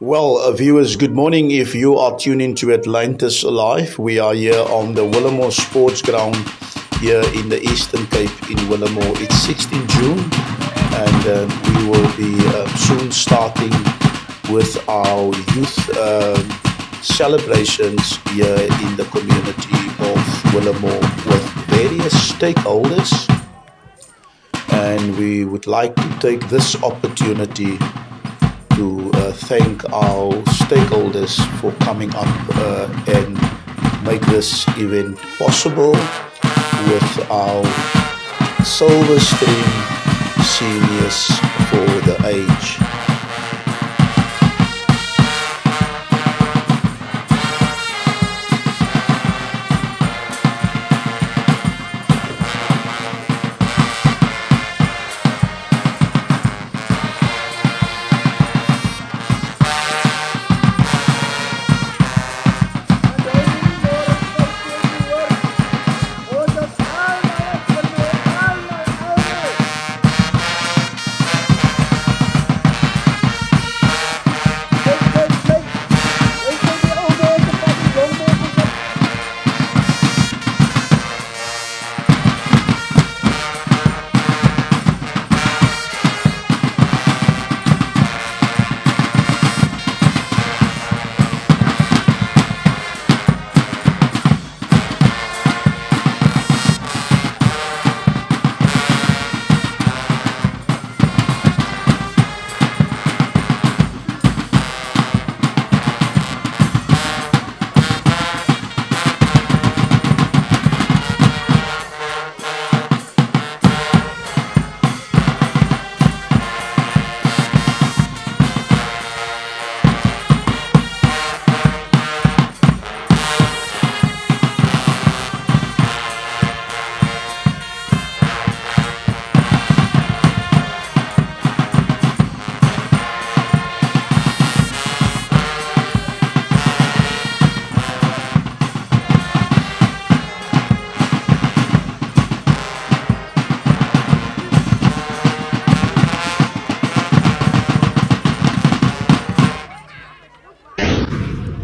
Well, viewers, good morning. If you are tuning to Atlantis Alive, we are here on the Willamore Sports Ground here in the Eastern Cape in Willamore. It's 16 June and we will be soon starting with our youth celebrations here in the community of Willamore with various stakeholders. And we would like to take this opportunity to thank our stakeholders for coming up and make this event possible with our Silver Stream Seniors for the Age.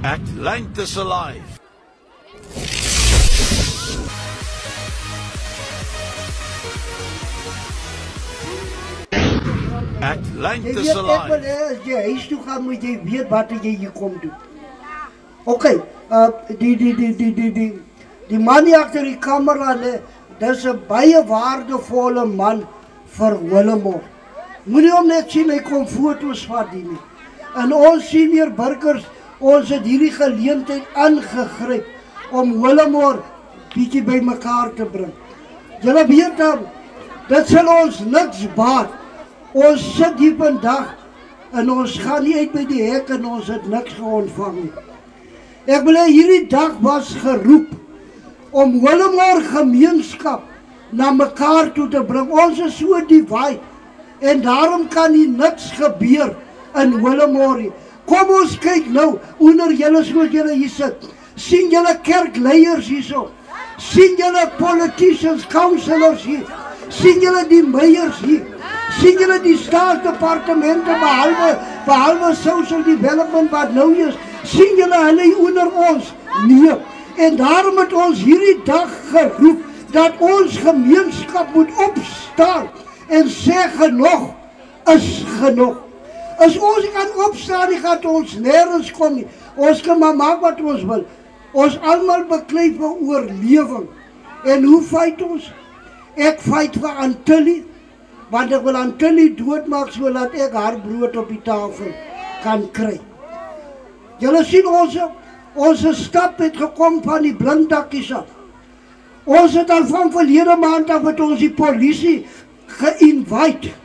Atlantis Alive. Atlantis Alive. As jy huis toe gaan, moet jy weet wat jy hier kom doen. Okay, die man hier agter die kamera, dis 'n baie waardevolle man vir Willamore. Moenie hom net sien hy kom foto's vat nie. En ons senior burgers, ons het hierdie geleentheid aangegryp om Willamore bietjie by mekaar te bring. Julle weet dan, dit sal ons niks baat. Ons sit hier vandag en ons gaan nie uit by die hek en ons het niks geontvang nie. Ek wil hierdie dag was geroep om Willamore gemeenskap na mekaar toe te bring. Ons is so divide en daarom kan nie niks gebeur in Willamore nie. Kom ons kyk nou, onder julle soos julle hier sit, sien julle kerkleiers hierso, sien julle politicians, councillors hier, sien julle die meiers hier, sien julle die staatsdepartemente behalwe social development wat nou is, sien julle hulle onder ons? Nee, en daarom het ons hierdie dag geroep, dat ons gemeenskap moet opstaan en sê genoeg is genoeg. As ons kan opstaan, die gaat ons nergens kom nie. Ons kan maar maak wat ons wil. Ons allemaal beklei vir oorlewing. En hoe fight ons? Ek fight vir Antillie, want ek wil Antillie doodmaak, so dat ek haar brood op die tafel kan kry. Julle sien ons stap het gekom van die blindakkies af. Ons het al van verlede maand af het ons die polisie ge-invite.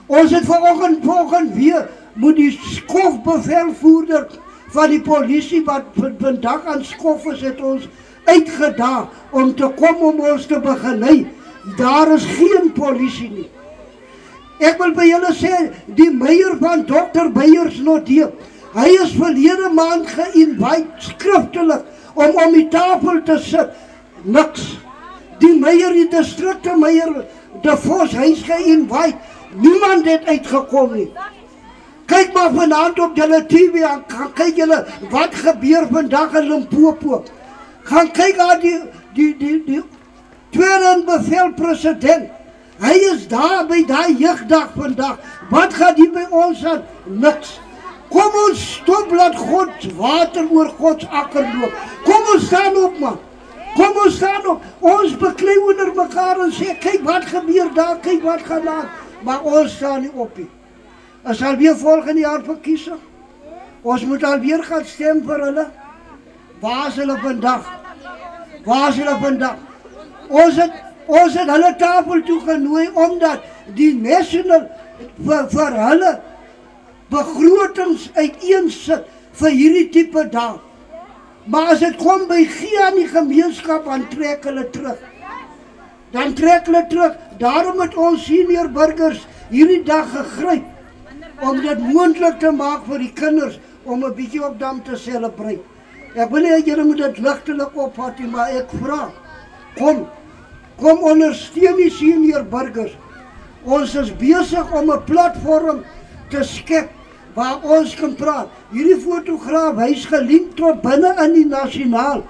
Ons het vanoggend weer moet die skofbevelvoerder van die polisie wat vandag aan skof is, het ons uitgedaag om te kom om ons te begelei. Daar is geen polisie nie. Ek wil by julle sê, die meier van Dr. Beyers noteer, hy is verlede maand ge-invite skriftelik om die tafel te sit. Niks. Die meier, die distrikte meier, de Vos, hy is ge-invite. Niemand het uitgekom nie. Kyk maar vanaand op julle TV en gaan kyk julle wat gebeur vandag in Limpopo. Gaan kyk aan die tweede in bevel president. Hy is daar by daai jeugdag vandag. Wat gaan die by ons aan? Niks. Kom ons stop, laat God water oor Gods akker loop. Kom ons staan op, man. Kom ons staan op. Ons beklei onder mekaar en sê, kyk wat gebeur daar, kyk wat gaan daar. Maar ons staan nie op nie. Is alweer volgende jaar verkiesing. Ons moet alweer gaan stem vir hulle. Waar is hulle vandag? Waar is hulle vandag? Ons het hulle tafel toe genooi omdat die national vir hulle begrotings uiteensit vir hierdie tipe daad. Maar as dit kom by gee aan die gemeenskap, dan trek hulle terug. Dan trek hulle terug. Daarom het ons senior burgers hierdie dag gegryp om dit moontlik te maak vir die kinders om 'n bietjie op dam te celebrate. Ek wil nie julle moet dit ligtelik opvat nie, maar ek vra, kom ondersteun die senior burgers. Ons is besig om 'n platform te skep waar ons kan praat. Hierdie fotograaf, hy's gelink tot binne in die nasionaal,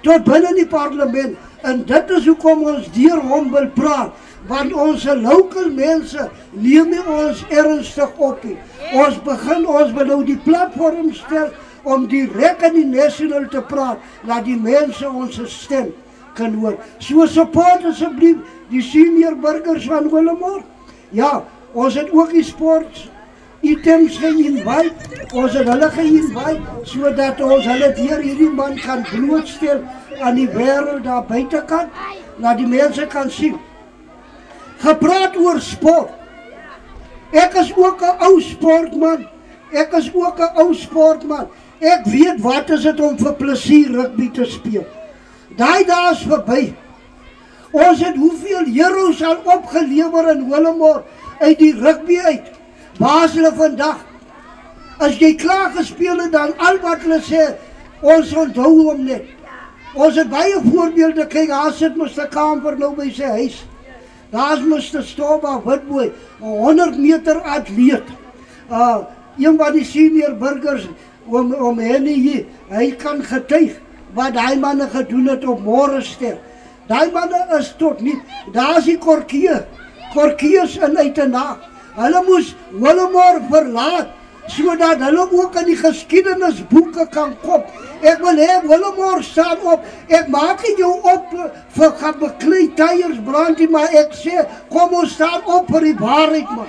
tot binne in die parlement. En dit is hoekom ons deur hom wil praat. Want onze local mense neem nie ons ernstig op nie. Ons wil nou die platform stel om direk in die national te praat, laat die mense ons stem kan hoor. So support asseblief die senior burgers van Willemore. Ja, ons het ook die sports items geinvite, ons het hulle geinvite, sodat ons hulle deur hierdie man kan blootstel aan die wêreld daar buitekant, laat die mense kan sien. Gepraat oor sport. Ek is ook 'n ou sportman. Ek weet wat is dit om vir plesier rugby te speel. Daai dae is verby. Ons het hoeveel heroes al opgelewer in Willemore uit die rugby uit. Waar is hulle vandag? As jy klaar gespeel het, dan al wat hulle sê, ons onthou hom net. Ons het baie voorbeelde, kyk, daar sit Mr. Kamper nou by sy huis. Daar is Mr. Stoba Witbooi, 100 meter atleet. Een van die senior burgers, om Henny hier, hy kan getuig wat die manne gedoen het op Morgenster. Die manne is tot niet. Daar is die Korkiers in Uitenaar. Hulle moes Willemore verlaat, sodat hulle ook in die geskiedenisboeke kan kom. Ek wil hê Willemore staan op. Ek maak nie jou op vir gaan beklei tyres brandie, maar ek sê, kom ons staan op vir die waarheid, man.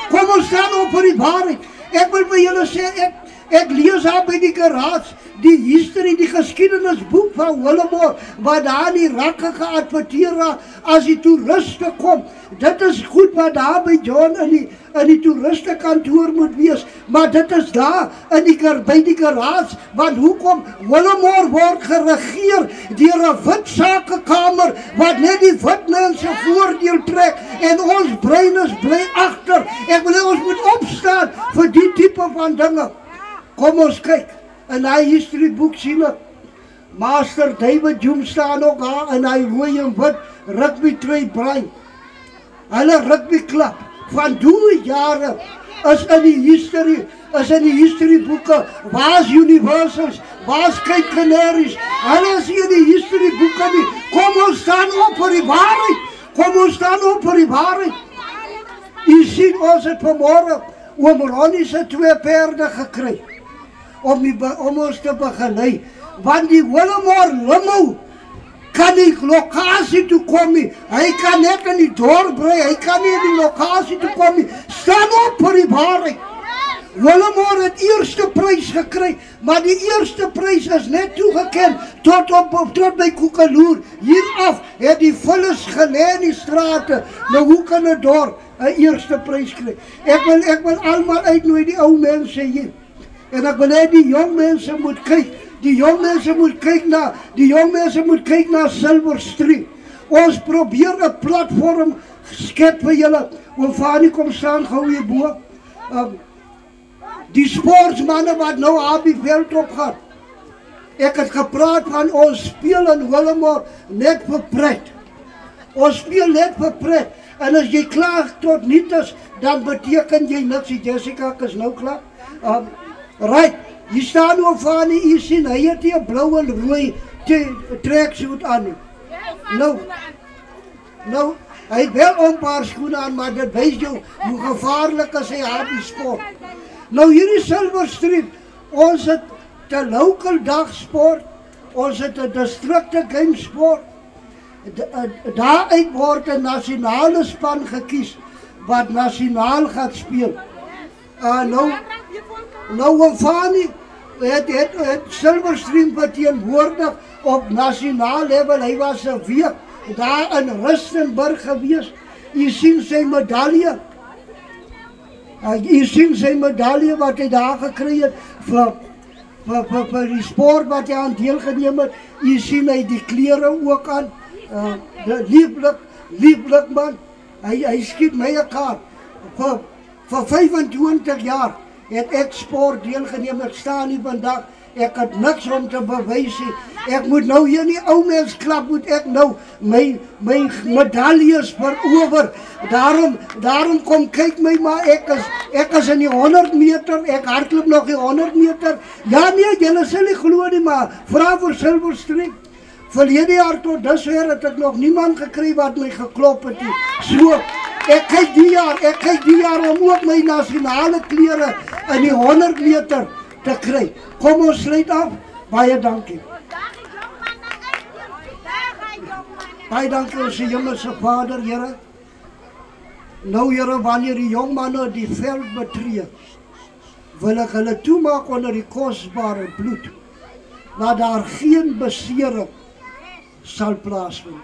Kom ons staan op vir die waarheid. Ek wil by julle sê, ek lees daar by die garage, die history, die geskiedenisboek van Willemore, wat daar die rakke geadverteer raak, as die toeriste kom. Dit is goed wat daar by John in die toeristekantoor moet wees, maar dit is daar by die garage, want hoekom? Willemore word geregeer deur 'n wit sakekamer, wat net die wit mense voordeel trek, en ons brein is bly agter. Ek wil hê ons moet opstaan vir die tipe van dinge. Kom ons kyk, in hy historyboek sien ek, Master David Hume staan ook daar, in hy rooi en wit rugby trui brein. Hulle rugby klub van die jare is in die historyboeke. Waar is Universals? Waar is Cape Canaries? Hulle is in die historyboeke nie. Kom ons staan op vir die waarheid. Kom ons staan op vir die waarheid. U sien, ons het vanmorgen oom Ronnie se 2 perde gekry om ons te begelei. Want die Willemore limo kan die lokasie toe kom nie. Hy kan net in die dorp bly, hy kan nie in die lokasie toe kom nie. Staan op vir die waarheid. Willemore het eerste prys gekry, maar die eerste prys is net toegeken tot by Koekeloer. Hieraf het die vullis gelê in die strate. Nou hoe kan 'n dorp 'n eerste prys kry? Ek wil almal uitnooi, die ou mense hier. En ek wil hê die jong mense moet kyk. Die jong mense moet kyk na Silver Street. Ons probeer 'n platform skep vir julle. Oom Fanie, kom staan gou hier bo. Die sportsmanne wat nou op die veld op gaan. Ek het gepraat van ons speel in Willemore net vir pret. Ons speel net vir pret. En as jy klaar tot niet is, dan beteken jy niks. Die Jessica is nou klaar. Right, hier staan nou van die hier sien, hy het hier blauw en rooi tracksuit aan. Nou, hy het wel een paar skoene aan, maar dit wys jou hoe gevaarlik is hy die sport. Nou hierdie Silverstream, ons het de local dagsport, ons het de districte gamesport. Daaruit word 'n nasionale span gekies wat nasionaal gaat speel. Nou Fani het Silverstream verteenwoordig op nasionaal level. Hy was 'n week daar in Rustenburg gewees. U sien sy medalje. U sien sy medalje wat hy daar gekry het vir die sport wat hy aan deelgeneem het. U sien hy die klere ook aan. Lieflik man. Hy skiet my 'n kaart. Vir 25 jaar het ek sport deelgeneem. Ek staan nie vandag. Ek het niks om te bewys nie. Ek moet nou hier in die ou mens klap, moet ek nou my medaljes verower. Daarom kom kyk my, maar ek is in die 100 meter, ek hardloop nog die 100 meter. Ja nee, julle sal nie glo nie, maar vra vir Silverstream. Verlede jaar tot dusver het ek nog niemand gekry wat my geklop het nie. So, ek kyk die jaar om ook my nasionale klere in die 100 meter te kry. Kom ons sluit af. Baie dankie. Baie dankie ons Hemelse Vader, Here. Nou Here, wanneer die jong manne die veld betree, wil ek hulle toemaak onder die kosbare bloed, dat daar geen besering sal plaasvind.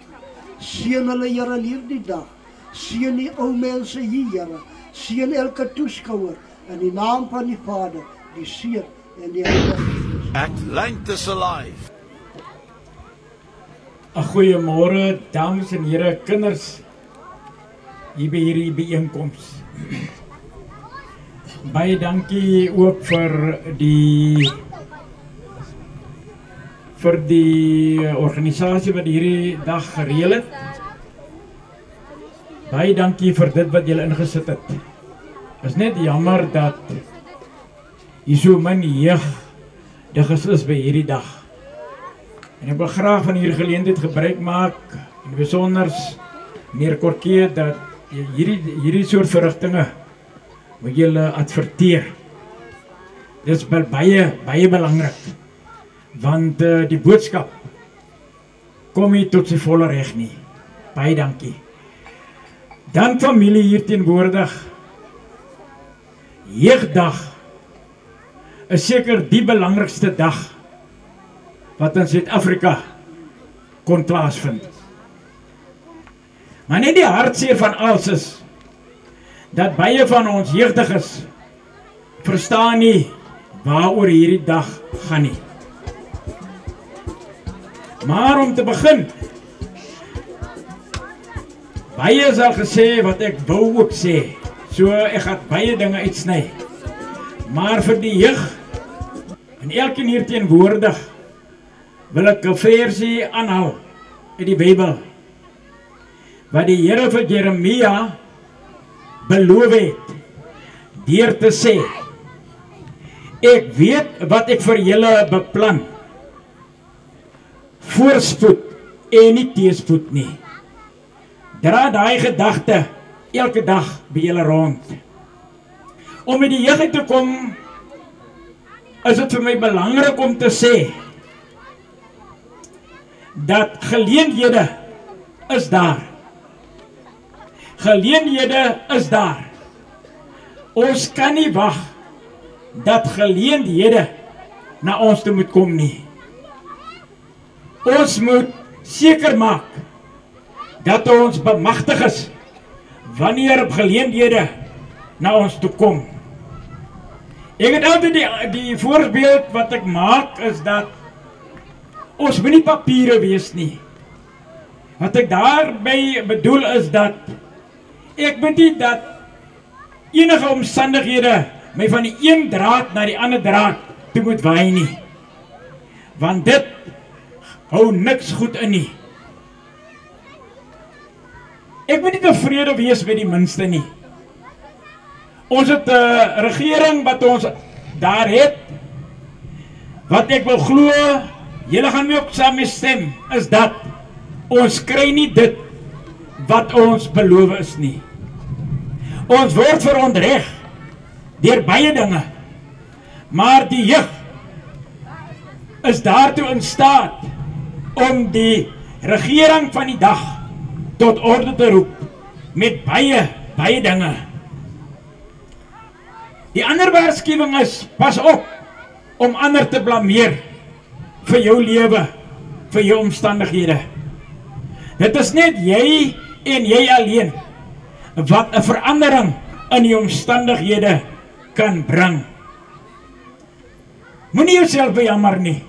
Seën hulle Here in hierdie dag. Seën die ou mense hier, Here. Seën elke toeskouer in die naam van die Vader, die Seun en die Heilige Gees. Atlantis alive. Goeiemôre dames en here, kinders hier by hierdie byeenkoms. Baie dankie ook vir die organisasie wat hierdie dag gereël het. Baie dankie vir dit wat julle ingesit het. Is net jammer dat hier so min jeugdiges is by hierdie dag. En ek wil graag van hierdie geleentheid gebruik maak, en besonder meneer Kortjie, dat hierdie soort verrigtinge moet julle adverteer. Dit is baie belangrik, want die boodskap kom nie tot sy volle reg nie. Baie dankie. Dan familie hier teenwoordig. Jeugdag is seker die belangrikste dag wat in Suid-Afrika kon plaasvind. Maar net die hartseer van alles is, dat baie van ons jeugdiges verstaan nie waaroor hierdie dag gaan nie. Maar om te begin, baie is al gesê wat ek wou ook sê, so ek gaan baie dinge uitsny. Maar vir die jeug, en elkeen hier teenwoordig, wil ek 'n versie aanhaal uit die Bybel, wat die Here vir Jeremia beloof het, deur te sê, ek weet wat ek vir julle beplan, voorspoed en nie teëspoed nie. Dra daai gedagte elke dag by julle rond. Om met die jeug uit te kom, is dit vir my belangrik om te sê, dat geleenthede is daar. Geleenthede is daar. Ons kan nie wag dat geleenthede na ons toe moet kom nie. Ons moet seker maak dat ons bemagtig is wanneer geleenthede na ons toe kom. Ek het altyd die voorbeeld wat ek maak is dat ons moet nie papiere wees nie. Wat ek daarby bedoel is dat ek moet nie dat enige omstandighede my van die een draad na die ander draad toe moet waai nie. Want dit hou niks goed in nie. Ek moet nie tevrede wees met die minste nie. Ons het 'n regering wat ons daar het, wat ek wil glo, julle gaan my ook saam mee stem, is dat ons kry nie dit wat ons beloof is nie. Ons word verontreg deur baie dinge, maar die jeug is daartoe in staat om die regering van die dag tot orde te roep met baie dinge. Die ander waarskuwing is, pas op om ander te blameer vir jou lewe, vir jou omstandighede. Dit is net jy en jy alleen wat 'n verandering in die omstandighede kan bring. Moenie jouself bejammer nie.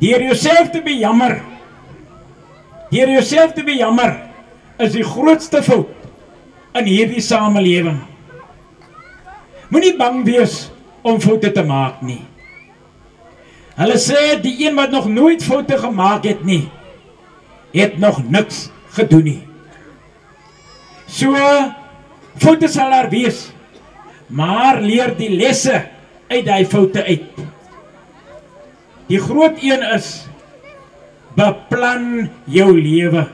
Deur jouself te bejammer is die grootste fout in hierdie samelewing. Moenie bang wees om foute te maak nie. Hulle sê die een wat nog nooit foute gemaak het nie, het nog niks gedoen nie. So, foute sal daar wees, maar leer die lesse uit die foute uit. Die groot een is, beplan jou lewe.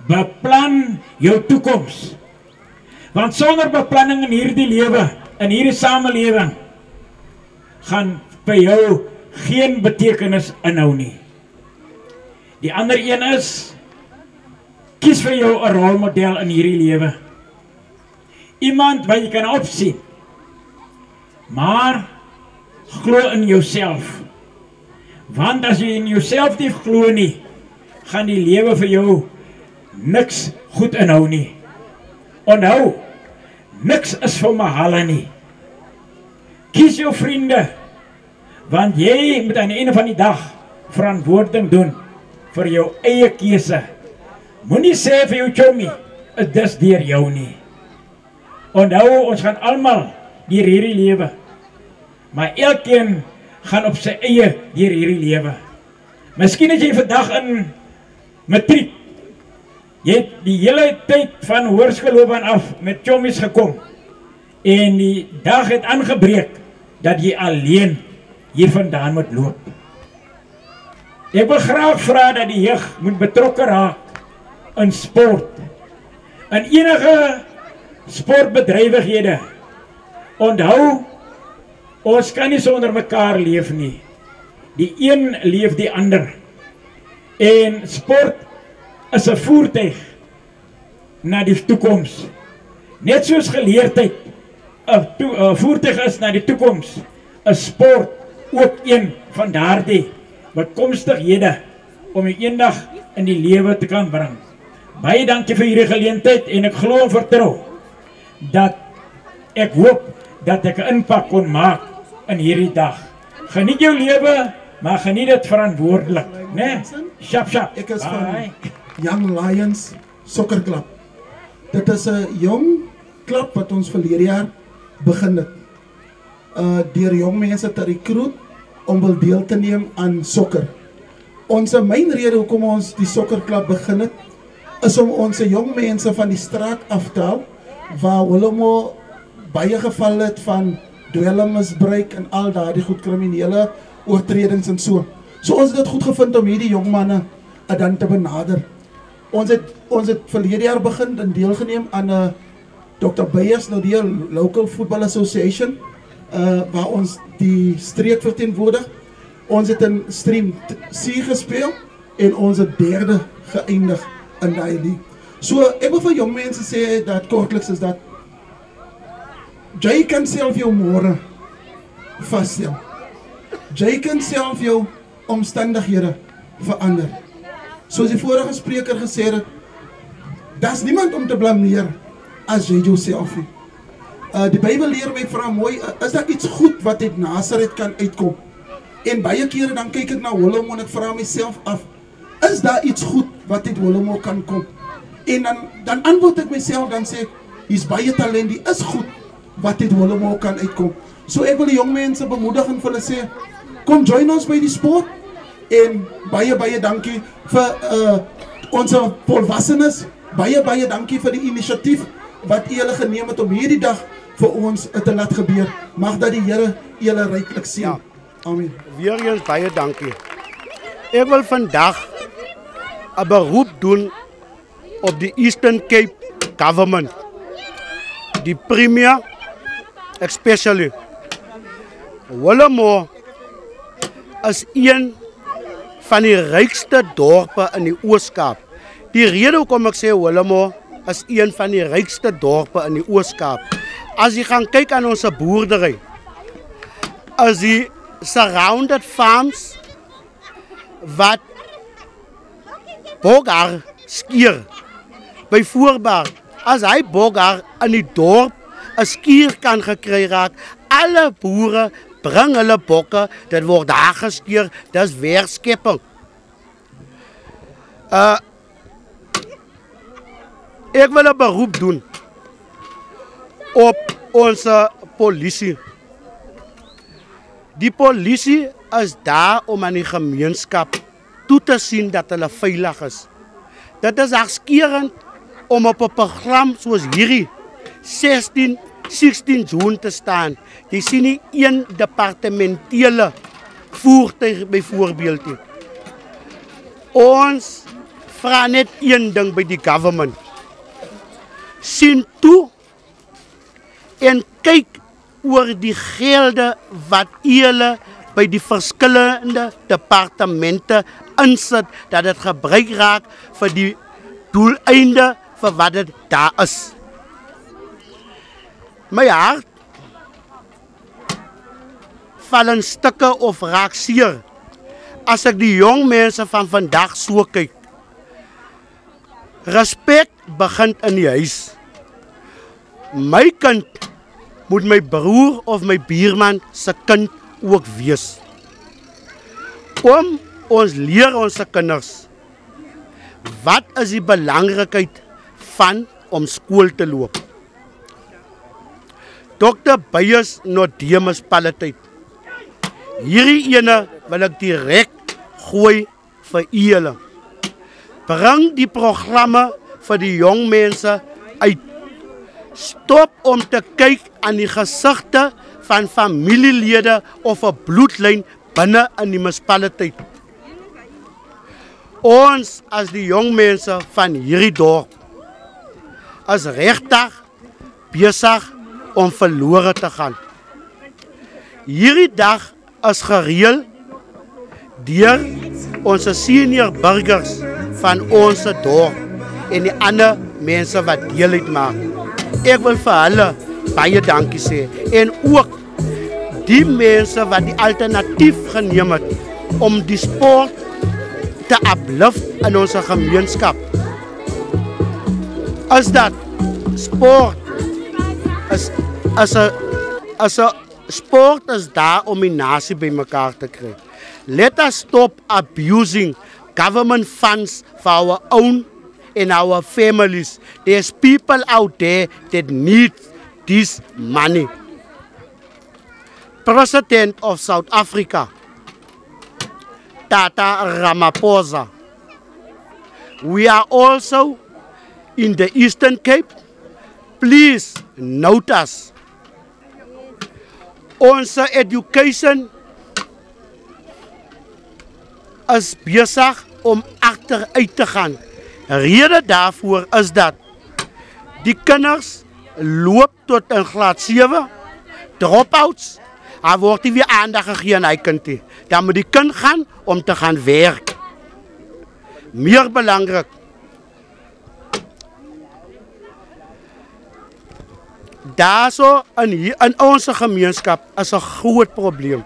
Beplan jou toekoms. Want sonder beplanning in hierdie lewe, in hierdie samelewing, gaan by jou geen betekenis inhou nie. Die ander een is, kies vir jou 'n rolmodel in hierdie lewe. Iemand wat jy kan opsien, maar glo in jouself. Want as jy in jouself nie glo nie, gaan die lewe vir jou niks goed inhou nie. Onthou, niks is vir mahala nie. Kies jou vriende, want jy moet aan die einde van die dag verantwoording doen vir jou eie keuse. Moenie sê vir jou chommy, dit is deur jou nie. Onthou, ons gaan almal deur hierdie lewe, maar elkeen gaan op sy eie deur hierdie lewe. Miskien het jy vandag in matriek, jy het die hele tyd van hoërskoolloopbaan af met chommies gekom, en die dag het aangebreek dat jy alleen hier vandaan moet loop. Ek wil graag vra dat die jeug moet betrokke raak in sport, in enige sportbedrywighede. Onthou, ons kan nie sonder mekaar leef nie. Die een leef die ander. En sport is 'n voertuig na die toekoms. Net soos geleerdheid 'n voertuig is na die toekoms, is sport ook een van daardie bekomstighede om jy eendag in die lewe te kan bring. Baie dankie vir hierdie geleentheid en ek glo en vertrou dat ek hoop dat ek 'n impak kon maak in hierdie dag. Geniet jou lewe, maar geniet dit verantwoordelik, né? Shap. Ek is van Young Lions Soccer Club. Dit is 'n jong klub wat ons verlede jaar begin het. Deur jong mense te rekruut om wil deel te neem aan sokker. Ons myn rede hoekom ons die sokkerklub begin het, is om ons jong mense van die straat af te haal, waar hulle baie gevalle het van dwelmmisbruik en al daardie goed kriminele oortredings en so. So ons het dit goed gevind om hierdie jong manne dan te benader. Ons het verlede jaar begin en deelgeneem aan Dr. Beyers, nou die Local Football Association, waar ons die streek verteenwoordig. Ons het in stream C gespeel en ons het derde geëindig in die league. So ek wil vir jong mense sê dat kortliks is dat jy kan self jou môre vasstel. Jy kan self jou omstandighede verander. Soos die vorige spreker gesê het, daar's niemand om te blameer as jy jouself nie. Die Bybel leer my vra mooi, is daar iets goed wat uit Nasaret kan uitkom? En baie kere dan kyk ek na Willem en ek vra myself af, is daar iets goed wat uit Willem kan kom? En dan antwoord ek myself, dan sê ek, hier's baie talent, die is goed wat uit Willem kan uitkom. So ek wil die jong mense bemoedig en vir hulle sê, kom join ons by die sport, en baie dankie vir ons volwassenes, baie dankie vir die inisiatief wat julle geneem het om hierdie dag vir ons te laat gebeur. Mag dat die Here julle ryklik seën. Amen. Weer eens baie dankie. Ek wil vandag 'n beroep doen op die Eastern Cape Government, die Premier especially. Willowmore is een van die rykste dorpe in die Oos-Kaap. Die rede hoekom ek sê Willowmore is een van die rykste dorpe in die Oos-Kaap. As jy gaan kyk aan ons boerdery, as die surrounded farms wat bogar skier. Byvoorbeeld, as hy bogar in die dorp 'n skier kan gekry raak, alle boere bring hulle bokke, dit word daar geskeer, dis weerskepping. Ek wil 'n beroep doen op ons polisie. Die polisie is daar om aan die gemeenskap toe te sien dat hulle veilig is. Dit is hartskerend om op 'n program soos hierdie 16 June te staan. Jy sien nie een departementele voertuig byvoorbeeld nie. Ons vra net een ding by die government. Sien toe en kyk oor die gelde wat julle by die verskillende departemente insit, dat dit gebruik raak vir die doeleinde vir wat dit daar is. My hart val in stukke of raak seer as ek die jong mense van vandag so kyk. Respek begin in die huis. My kind moet my broer of my buurman se kind ook wees. Ons leer ons kinders wat is die belangrikheid van om skool te loop. Dr. Beyers Nodemus Palatheid. Hierdie ene wil ek direk gooi vir julle. Bring die programme vir die jong mense uit. Stop om te kyk aan die gesigte van familielede of 'n bloedlyn binne in die munisipaliteit. Ons as die jong mense van hierdie dorp is regtig besig om verlore te gaan. Hierdie dag is gereël deur ons senior burgers van ons dorp en die ander mense wat deel uitmaak. Ek wil vir hulle baie dankie sê en ook die mense wat die alternatief geneem het om die sport te uplift in ons gemeenskap. As dat sport as 'n sport is daar om die nasie bymekaar te kry. Let us stop abusing government funds for our own and our families. There's people out there that need this money. President of South Africa, Tata Ramaphosa. We are also in the Eastern Cape. Please note us. Onze education is besig om achteruit te gaan. Rede daarvoor is dat die kinders loop tot in graad 7, drop-outs, daar word nie weer aandag gegee aan hy kind nie. Dan moet die kind gaan om te gaan werk. Meer belangrik, daar so in onze gemeenskap is 'n groot probleem.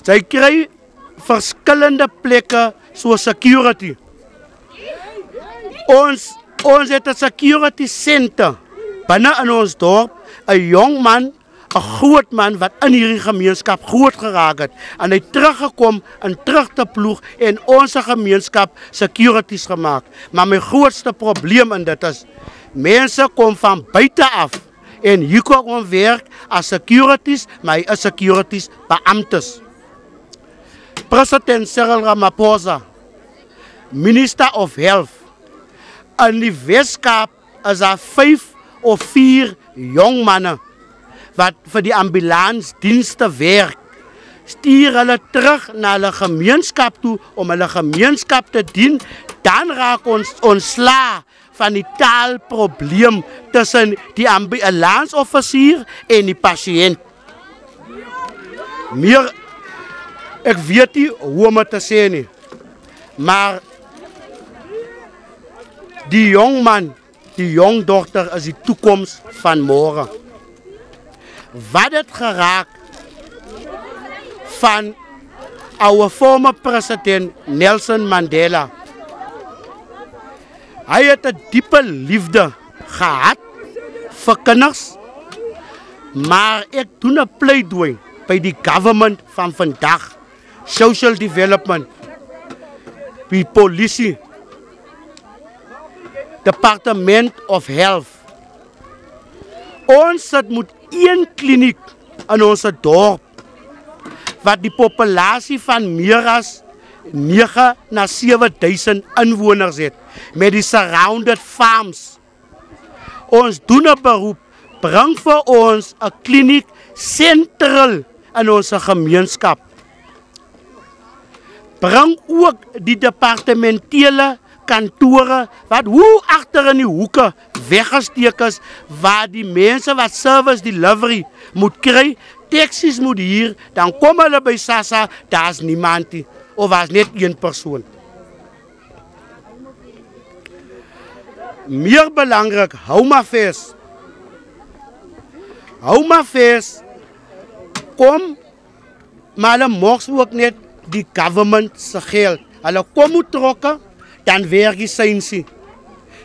Sy kry verskillende plekke soos security. Ons het 'n security center binne in ons dorp, 'n jong man, 'n groot man wat in hierdie gemeenskap groot geraak het en hy teruggekom en terug te ploeg en ons gemeenskap securities gemaak. Maar my grootste probleem in dit is mense kom van buite af en hier kom ons werk as securities, maar hy is securities beamptes. President Cyril Ramaphosa, Minister of Health, in die Weskaap is daar 5 of 4 jong manne wat vir die ambulansdienste werk. Stuur hulle terug na hulle gemeenskap toe om hulle gemeenskap te dien, dan raak ons ontslae van die taalprobleem tussen die ambulansoffisier en die pasiënt. Meer, ek weet nie hoe om het te sê nie, maar die jong man, die jong dochter is die toekoms van morgen. Wat het geraak van our former president Nelson Mandela? Hy het 'n diepe liefde gehad vir kinders, maar ek doen 'n pleidooi by die government van vandag, social development, die polisie, Department of Health. Ons moet 1 kliniek in ons dorp wat die populasie van meer as 9 na 7.000 inwoners het, met die surrounded farms. Ons doen 'n beroep, bring vir ons 'n kliniek sentral in ons gemeenskap. Bring ook die departementele kantore wat hoe agter in die hoeke weggesteek is, waar die mense wat service delivery moet kry, taxis moet hier, dan kom hulle by SASSA, daar is niemand nie, of was net 1 persoon. Meer belangrik, Home Affairs. Home Affairs kom, maar hulle mogs ook net die government se geld. Hulle kom moet trokke, dan werk die seinsie.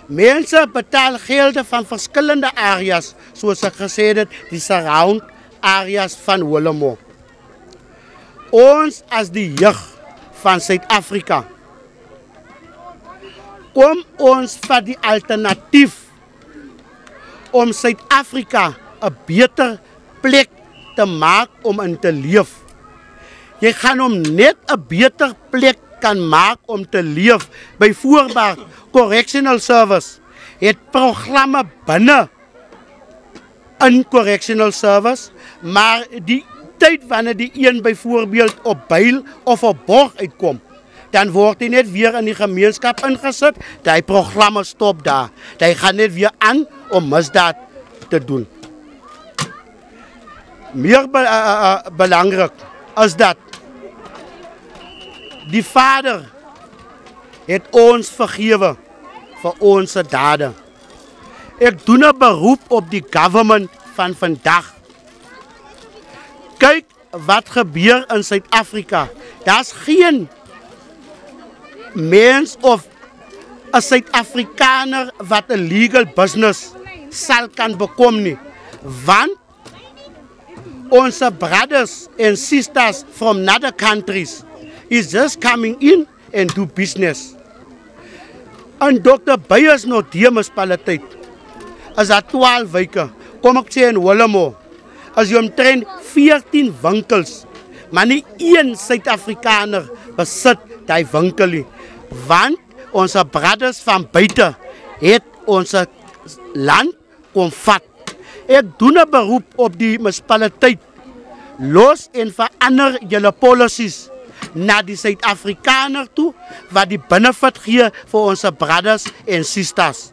Mense betaal gelde van verskillende areas, soos ek gesê het, die surround areas van Willemo. Ons as die jeug van Suid-Afrika, kom ons vat die alternatief om Suid-Afrika 'n beter plek te maak om in te leef. Jy gaan hom net 'n beter plek kan maak om te leef. Byvoorbeeld, Correctional Service het programme binne in Correctional Service, maar die tyd wanneer die een byvoorbeeld op bail of op borg uitkom, dan word hy net weer in die gemeenskap ingesit, die programme stop daar. Hy gaan net weer aan om misdaad te doen. Meer belangrik is dat die Vader het ons vergewe vir ons dade. Ek doen 'n beroep op die government van vandag. Kyk wat gebeur in Suid-Afrika. Daar's geen mens of 'n Suid-Afrikaner wat 'n legal business sal kan bekom nie, want ons brothers and sisters from other countries is just coming in and do business. En Dr. Beyers Northern munisipaliteit is daar 12 wyke. Kom ek sê in Willemo, as jy omtrent 14 winkels, maar nie 1 Suid-Afrikaner besit die winkel nie, want ons brothers van buite het ons land kom vat. Ek doen 'n beroep op die munisipaliteit, los en verander julle policies na die Suid-Afrikaner toe, wat die benefit gee vir ons brothers and sisters.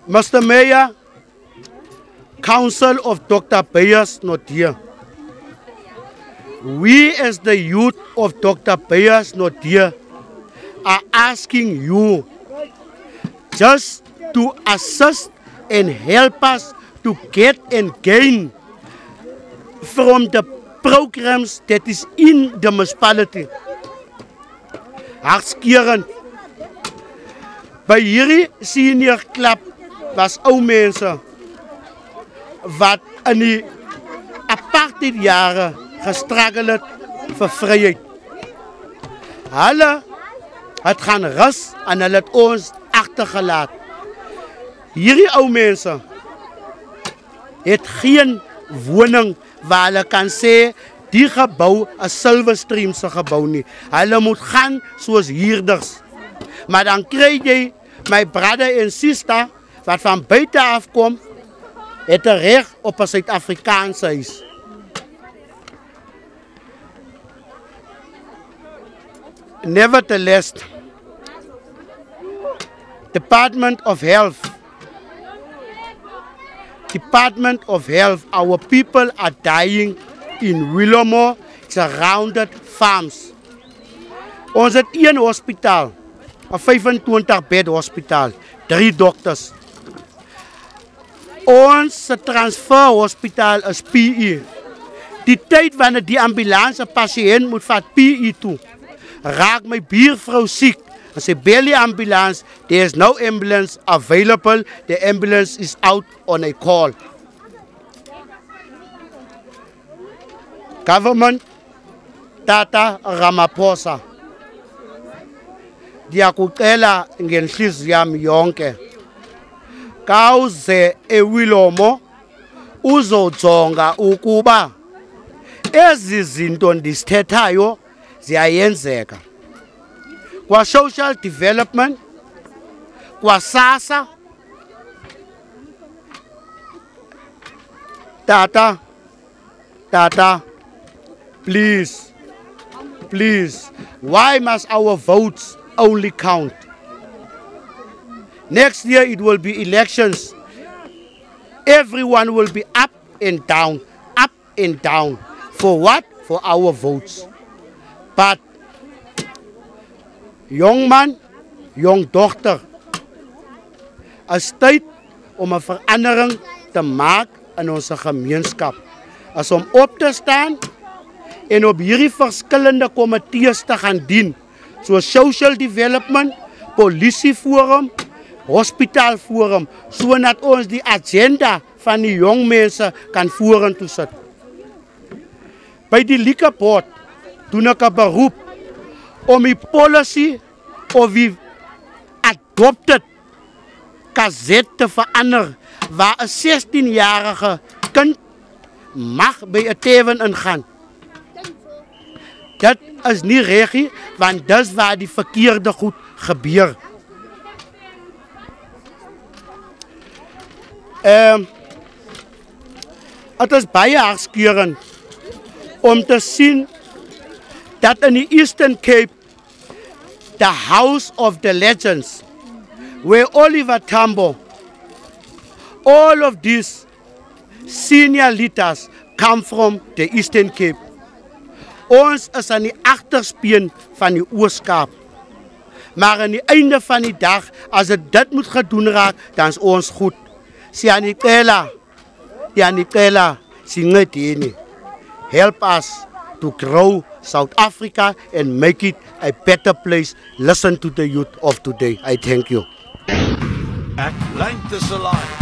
Mr. Mayor, Council of Dr. Beyers Northern, we as the youth of Dr. Beyers Northern are asking you just to assist and help us to get and gain from the programs that is in the municipality. Hartskerend. By hierdie senior club was ou mense wat in die apartheid jare gestruggle het vir vryheid. Hulle het gaan rus en hulle het ons agtergelaat. Hierdie ou mense het geen woning waar hulle kan sê die gebou 'n Silverstream se gebou nie. Hulle moet gaan soos huurders. Maar dan kry jy my brother en sister wat van buite af kom, het 'n reg op 'n Suid-Afrikaanse huis. Nevertheless, Department of Health, our people are dying in Willowmore surrounded farms. Ons het een hospitaal, 'n 25-bed hospitaal, 3 dokters. Ons transfer hospitaal is PE. Die tyd wanneer die ambulance 'n pasiënt moet vat PE toe, raak my buurvrou siek. As a belly ambulance, there is no ambulance available. The ambulance is out on a call. Government, Tata Ramaphosa, diyakucela ngenhliziyo yami yonke, kawuze eWillomo uzojonga ukuba ezi zinto ndisithethayo ziyayenzeka. Kwa social development, kwa SASSA, Tata, please, why must our votes only count? Next year it will be elections. Everyone will be up and down. For what? For our votes. But jong man, jong dochter, is tyd om 'n verandering te maak in ons gemeenskap. As om op te staan en op hierdie verskillende komitees te gaan dien, soos social development, polisieforum, hospitaalforum, sodat ons die agenda van die jong mense kan vorentoe sit. By die Liquor Board doen ek 'n beroep om die policy of die adopted gazet te verander, waar 'n 16-jarige kind mag by 'n tavern ingaan. Dit is nie reg nie, want dis waar die verkeerde goed gebeur. Het is baie hartskeurend om te sien dat in die Eastern Cape, the House of the Legends, where Oliver Tambo, all of these senior leaders come from the Eastern Cape. Ons is aan die agterspeen van die Oos-Kaap. Maar aan die einde van die dag, as dit moet gedoen raak, dan is ons goed. Siyanicela, sincedeni. Help us to grow South Africa and make it a better place. Listen to the youth of today. I thank you. Atlanta is alive.